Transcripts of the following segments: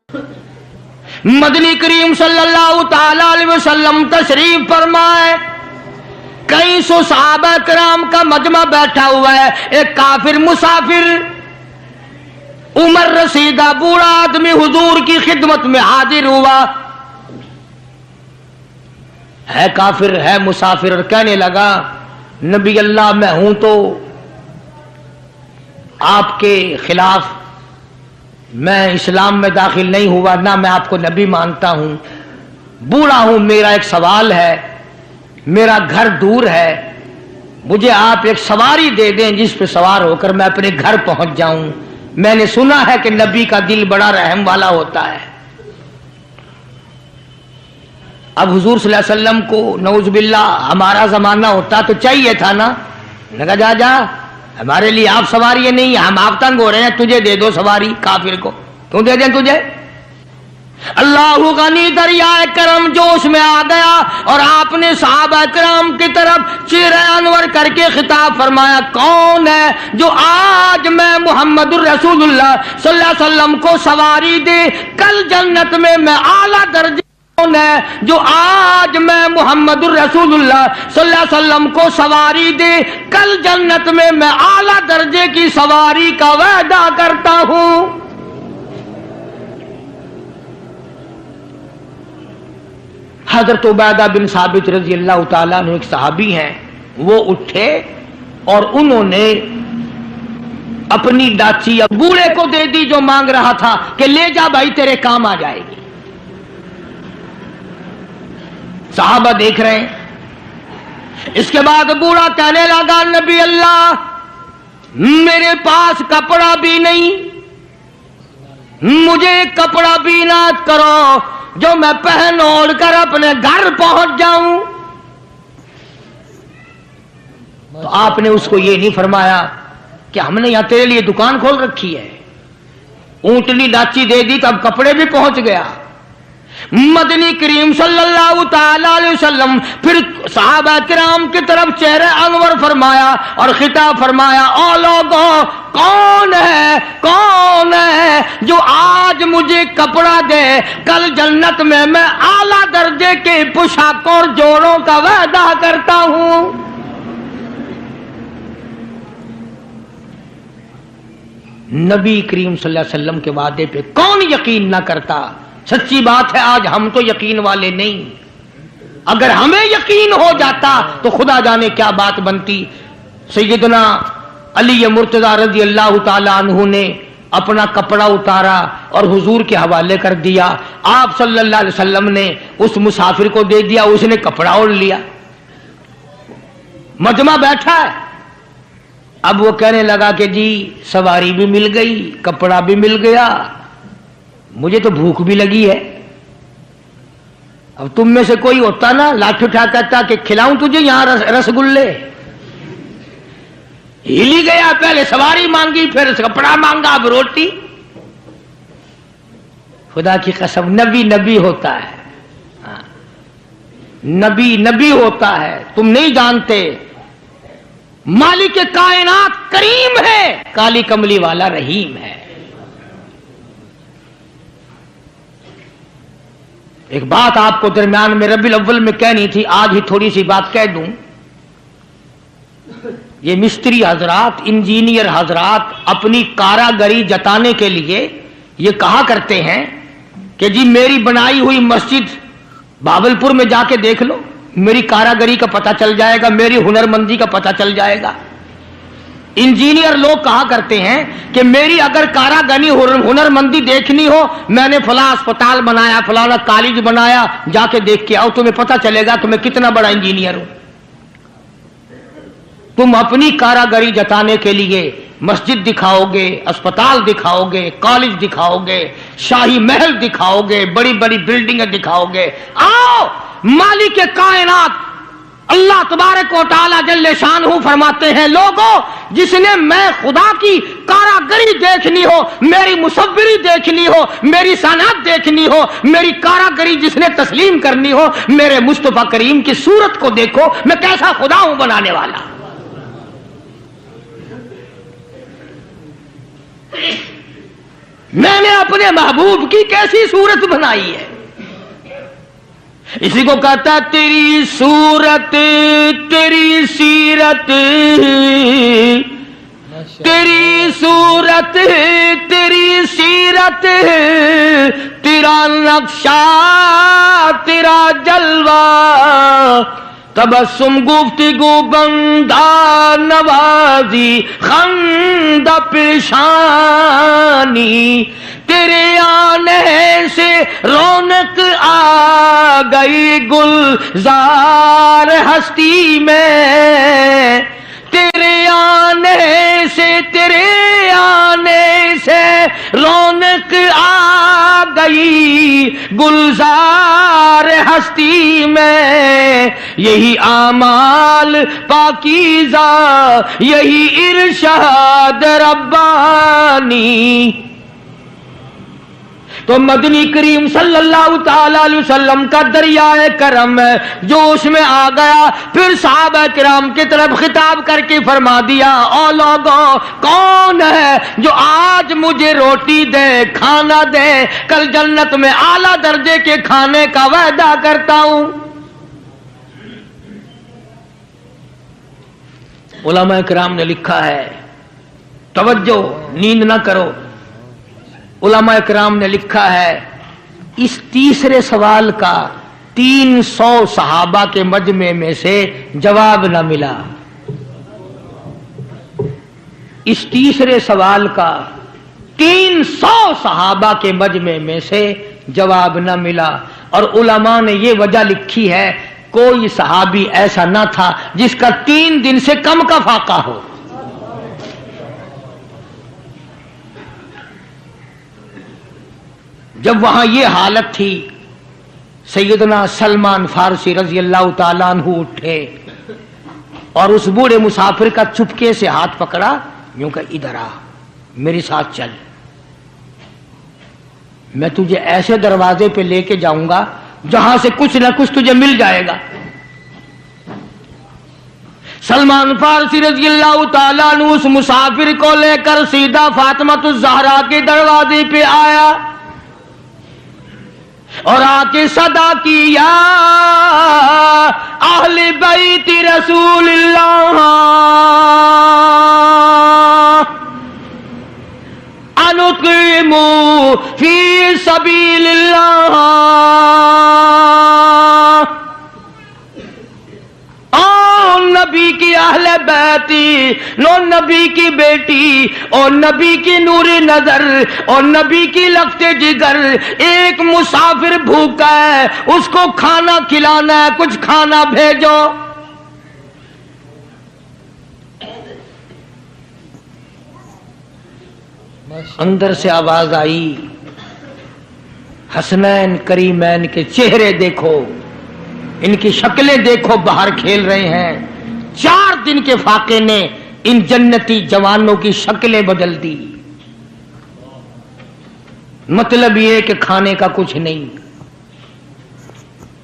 مدنی کریم صلی اللہ تعالی علیہ وسلم تشریف فرمائے، کئی سو صحابہ کرام کا مجمع بیٹھا ہوا ہے، ایک کافر مسافر عمر رسیدہ بوڑھا آدمی حضور کی خدمت میں حاضر ہوا، ہے کافر ہے مسافر، اور کہنے لگا نبی اللہ میں ہوں تو آپ کے خلاف میں اسلام میں داخل نہیں ہوا، نہ میں آپ کو نبی مانتا ہوں، بوڑھا ہوں، میرا ایک سوال ہے، میرا گھر دور ہے، مجھے آپ ایک سواری دے دیں جس پہ سوار ہو کر میں اپنے گھر پہنچ جاؤں، میں نے سنا ہے کہ نبی کا دل بڑا رحم والا ہوتا ہے۔ اب حضور صلی اللہ علیہ وسلم کو نعوذ باللہ ہمارا زمانہ ہوتا تو چاہیے تھا نا، لگا جا جا ہمارے لیے آپ سواری نہیں، ہم آپ تنگ ہو رہے ہیں، تجھے دے دو سواری، کافر کو کیوں دے دیں تجھے؟ اللہ غنی دریائے کرم جوش میں آ گیا اور آپ نے صحابہ کرام کی طرف چہرہ انور کر کے خطاب فرمایا، کون ہے جو آج میں محمد الرسول اللہ صلی اللہ علیہ وسلم کو سواری دے کل جنت میں اعلیٰ درجے، کون ہے جو آج میں محمد الرسول اللہ صلی اللہ علیہ وسلم کو سواری دے کل جنت میں اعلیٰ درجے کی سواری کا وعدہ کرتا ہوں۔ حضرت عبیدہ بن ثابت رضی اللہ تعالیٰ عنہ ایک صحابی ہیں، وہ اٹھے اور انہوں نے اپنی ڈاچی بوڑھے کو دے دی جو مانگ رہا تھا کہ لے جا بھائی تیرے کام آ جائے گی۔ صحابہ دیکھ رہے ہیں، اس کے بعد بوڑھا کہنے لگا نبی اللہ میرے پاس کپڑا بھی نہیں، مجھے کپڑا بھی عنایت کرو جو میں پہن اوڑھ کر اپنے گھر پہنچ جاؤں۔ تو آپ نے اس کو یہ نہیں فرمایا کہ ہم نے یہاں تیرے لیے دکان کھول رکھی ہے، اونٹنی ڈاچی دے دی تو اب کپڑے بھی پہنچ گیا۔ مدنی کریم صلی اللہ تعالی علیہ وسلم پھر صحابہ کرام کی طرف چہرہ انور فرمایا اور خطاب فرمایا، او لوگوں کون ہے جو آج مجھے کپڑا دے کل جنت میں اعلیٰ درجے کے پوشاکوں اور جوڑوں کا وعدہ کرتا ہوں۔ نبی کریم صلی اللہ علیہ وسلم کے وعدے پہ کون یقین نہ کرتا؟ سچی بات ہے آج ہم تو یقین والے نہیں، اگر ہمیں یقین ہو جاتا تو خدا جانے کیا بات بنتی۔ سیدنا علی مرتضی رضی اللہ تعالی عنہ نے اپنا کپڑا اتارا اور حضور کے حوالے کر دیا، آپ صلی اللہ علیہ وسلم نے اس مسافر کو دے دیا، اس نے کپڑا اوڑھ لیا، مجمع بیٹھا ہے۔ اب وہ کہنے لگا کہ جی سواری بھی مل گئی، کپڑا بھی مل گیا، مجھے تو بھوک بھی لگی ہے۔ اب تم میں سے کوئی ہوتا نا لاٹھی اٹھا کہتا کہ کھلاؤں تجھے یہاں رسگلے، ہلی گیا، پہلے سواری مانگی پھر کپڑا مانگا اب روٹی۔ خدا کی قسم نبی ہوتا ہے، نبی ہوتا ہے، تم نہیں جانتے۔ مالک کائنات کریم ہے، کالی کملی والا رحیم ہے۔ ایک بات آپ کو درمیان میں ربیع الاول میں کہنی تھی، آج ہی تھوڑی سی بات کہہ دوں۔ یہ مستری حضرات، انجینئر حضرات اپنی کاراگری جتانے کے لیے یہ کہا کرتے ہیں کہ جی میری بنائی ہوئی مسجد بھاولپور میں جا کے دیکھ لو، میری کاراگری کا پتہ چل جائے گا، میری ہنرمندی کا پتہ چل جائے گا۔ انجینئر لوگ کہا کرتے ہیں کہ میری اگر کاراگری ہنرمندی دیکھنی ہو، میں نے فلاں اسپتال بنایا، فلاں کالج بنایا، جا کے دیکھ کے آؤ، تمہیں پتہ چلے گا کہ میں کتنا بڑا انجینئر ہوں۔ تم اپنی کاراگری جتانے کے لیے مسجد دکھاؤ گے، اسپتال دکھاؤ گے، کالج دکھاؤ گے، شاہی محل دکھاؤ گے، بڑی بڑی بلڈنگیں دکھاؤ گے۔ آؤ مالک کائنات اللہ تبارک و تعالی جل شانہ فرماتے ہیں، لوگوں جس نے میں خدا کی کاراگری دیکھنی ہو، میری مصوری دیکھنی ہو، میری صنعت دیکھنی ہو، میری کاراگری جس نے تسلیم کرنی ہو، میرے مصطفیٰ کریم کی صورت کو دیکھو، میں کیسا خدا ہوں بنانے والا۔ میں نے اپنے محبوب کی کیسی صورت بنائی ہے. اسی کو کہتا ہے تیری صورت تیری سیرت، تیری صورت تیری سیرت، تیرا نقشہ تیرا جلوہ، تبسم گفتگو بندہ نوازی خندہ پیشانی، تیرے آنے سے رونق آ گئی گلزار ہستی میں، تیرے آنے سے رونق آ گئی گلزار ہستی میں، یہی اعمال پاکیزہ یہی ارشاد ربانی. تو مدنی کریم صلی اللہ تعالی علیہ وسلم کا دریائے کرم ہے جو اس میں آ گیا. پھر صحابہ کرام کی طرف خطاب کر کے فرما دیا، او لوگوں کون ہے جو آج مجھے روٹی دے کھانا دے، کل جنت میں اعلیٰ درجے کے کھانے کا وعدہ کرتا ہوں. علماء کرام نے لکھا ہے، توجہ نیند نہ کرو، علماء کرام نے لکھا ہے اس تیسرے سوال کا 300 صحابہ کے مجمع میں سے جواب نہ ملا. اس تیسرے سوال کا 300 صحابہ کے مجمع میں سے جواب نہ ملا. اور علماء نے یہ وجہ لکھی ہے کوئی صحابی ایسا نہ تھا جس کا 3 دن سے کم کا فاقہ ہو. جب وہاں یہ حالت تھی سیدنا سلمان فارسی رضی اللہ تعالیٰ عنہ اٹھے اور اس بوڑھے مسافر کا چپکے سے ہاتھ پکڑا، یوں کہ ادھر آ میرے ساتھ چل، میں تجھے ایسے دروازے پہ لے کے جاؤں گا جہاں سے کچھ نہ کچھ تجھے مل جائے گا. سلمان فارسی رضی اللہ تعالیٰ عنہ اس مسافر کو لے کر سیدھا فاطمۃ الزہرا کے دروازے پہ آیا اور آ کے صدا کی، یا اہل بیت رسول اللہ انقیموا فی سبیل اللہ، او نبی کی اہل بیتی، نو نبی کی بیٹی اور نبی کی نور نظر اور نبی کی لفت جگر، ایک مسافر بھوکا ہے اس کو کھانا کھلانا ہے، کچھ کھانا بھیجو. اندر سے آواز آئی، حسنین کریمین کے چہرے دیکھو، ان کی شکلیں دیکھو، باہر کھیل رہے ہیں. 4 دن کے فاقے نے ان جنتی جوانوں کی شکلیں بدل دی. مطلب یہ کہ کھانے کا کچھ نہیں.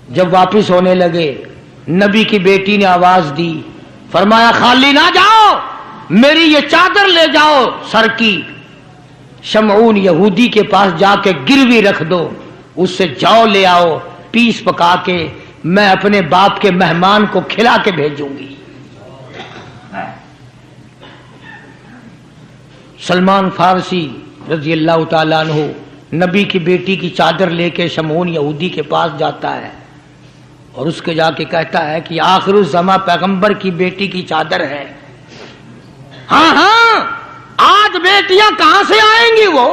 جب واپس ہونے لگے نبی کی بیٹی نے آواز دی، فرمایا خالی نہ جاؤ، میری یہ چادر لے جاؤ سر کی، شمعون یہودی کے پاس جا کے گروی رکھ دو، اس سے جو لے آؤ پیس پکا کے میں اپنے باپ کے مہمان کو کھلا کے بھیجوں گی. سلمان فارسی رضی اللہ تعالیٰ عنہ نبی کی بیٹی کی چادر لے کے شمعون یہودی کے پاس جاتا ہے اور اس کے جا کے کہتا ہے کہ آخر الزماں پیغمبر کی بیٹی کی چادر ہے. ہاں ہاں، آج بیٹیاں کہاں سے آئیں گی؟ وہ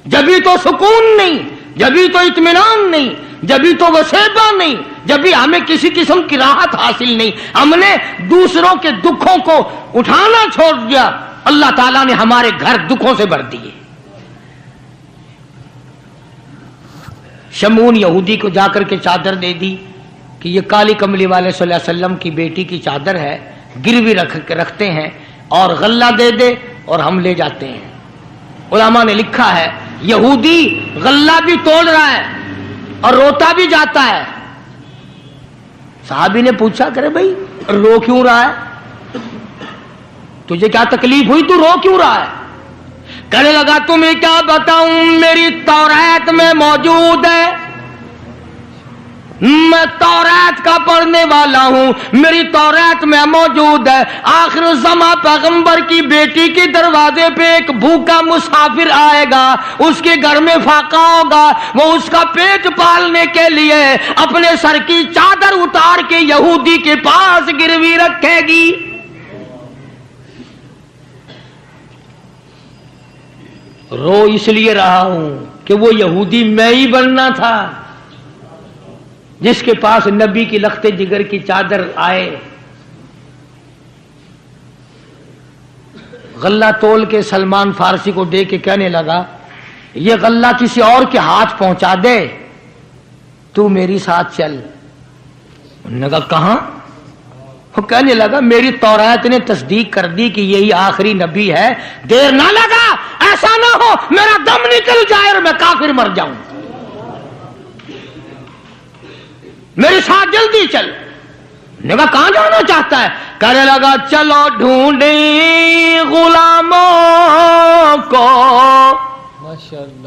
جبھی تو سکون نہیں، جبھی تو اطمینان نہیں، جبھی تو وسیبہ نہیں، جبھی ہمیں کسی قسم کی راحت حاصل نہیں. ہم نے دوسروں کے دکھوں کو اٹھانا چھوڑ دیا، اللہ تعالیٰ نے ہمارے گھر دکھوں سے بھر دیے. شمعون یہودی کو جا کر کے چادر دے دی کہ یہ کالی کملی والے صلی اللہ علیہ وسلم کی بیٹی کی چادر ہے، گروی رکھتے ہیں اور غلہ دے دے اور ہم لے جاتے ہیں. علماء نے لکھا ہے یہودی غلہ بھی توڑ رہا ہے اور روتا بھی جاتا ہے. صحابی نے پوچھا کرے بھائی رو کیوں رہا ہے؟ تجھے کیا تکلیف ہوئی، تو رو کیوں رہا ہے؟ کہنے لگا تمہیں کیا بتاؤں، میری تورات میں موجود ہے، میں تورات کا پڑھنے والا ہوں، میری تورات میں موجود ہے آخر الزماں پیغمبر کی بیٹی کے دروازے پہ ایک بھوکا مسافر آئے گا، اس کے گھر میں فاقہ ہوگا، وہ اس کا پیٹ پالنے کے لیے اپنے سر کی چادر اتار کے یہودی کے پاس گروی رکھے گی۔ رو اس لیے رہا ہوں کہ وہ یہودی میں ہی بننا تھا جس کے پاس نبی کی لخت جگر کی چادر آئے۔ غلہ تول کے سلمان فارسی کو دے کے کہنے لگا یہ غلہ کسی اور کے ہاتھ پہنچا دے، تو میری ساتھ چل۔ انہوں نے کہا کہاں؟ وہ کہنے لگا میری تورات نے تصدیق کر دی کہ یہی آخری نبی ہے، دیر نہ لگا، ایسا نہ ہو میرا دم نکل جائے اور میں کافر مر جاؤں، میرے ساتھ جلدی چل۔ نے کہا کہاں جانا چاہتا ہے؟ کہنے لگا چلو ڈھونڈیں غلاموں کو،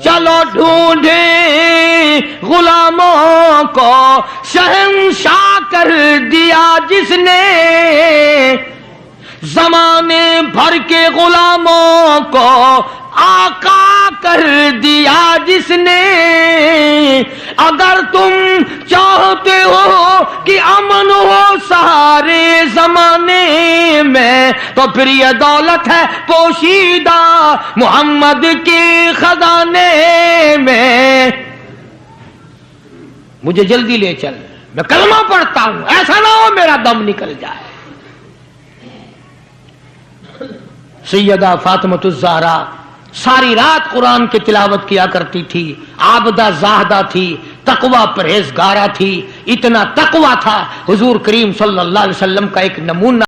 چلو ڈھونڈیں غلاموں کو، شہنشاہ کر دیا جس نے زمانے بھر کے غلاموں کو، آقا کر دیا جس نے۔ اگر تم چاہتے ہو کہ امن ہو سارے زمانے میں تو پھر یہ دولت ہے پوشیدہ محمد کے خزانے میں، مجھے جلدی لے چل، میں کلمہ پڑھتا ہوں، ایسا نہ ہو میرا دم نکل جائے۔ سیدہ فاطمۃ الزہرا ساری رات قرآن کی تلاوت کیا کرتی تھی، عابدہ زاہدہ تھی، تقوی پرہیزگارہ تھی، اتنا تقوی تھا حضور کریم صلی اللہ علیہ وسلم کا ایک نمونہ